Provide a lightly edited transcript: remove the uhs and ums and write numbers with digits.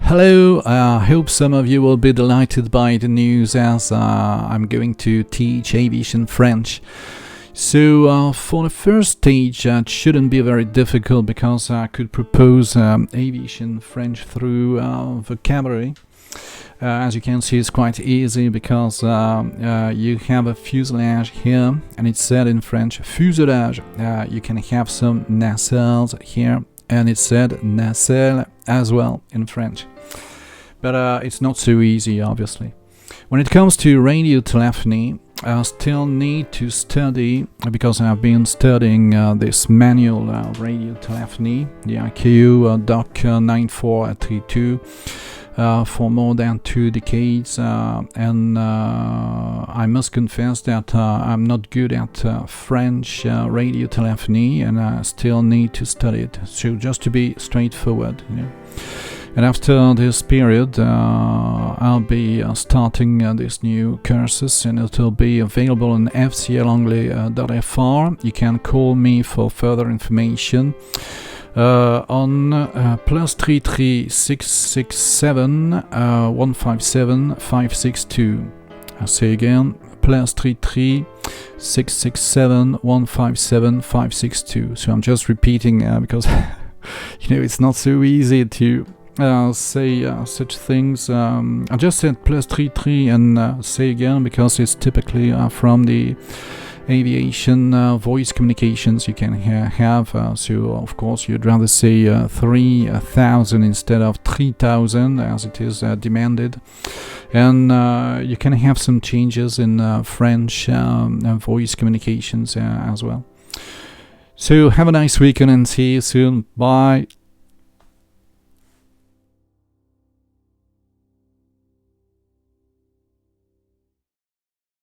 Hello, I hope some of you will be delighted by the news as I'm going to teach Aviation French. So for the first stage, it shouldn't be very difficult because I could propose Aviation French through vocabulary. As you can see, it's quite easy because you have a fuselage here, and it's said in French fuselage. You can have some nacelles here, and it's said nacelle as well in French. But it's not so easy, obviously. When it comes to radiotelephony, I still need to study, because I've been studying this manual radiotelephony, the ATCO Doc 9432, for more than 2 decades, and I must confess that I'm not good at French radiotelephony, and I still need to study it. So just to be straightforward, you know. And after this period, I'll be starting these new courses, and it will be available on fclanglais.fr. You can call me for further information on +33 667 157 562. I'll say again, +33 667 157 562. So I'm just repeating because you know it's not so easy to say such things. I just said +33 and say again because it's typically from the aviation voice communications you can have. So of course you'd rather say 3,000 instead of 3,000 as it is demanded. And you can have some changes in French voice communications as well. So have a nice weekend and see you soon. Bye.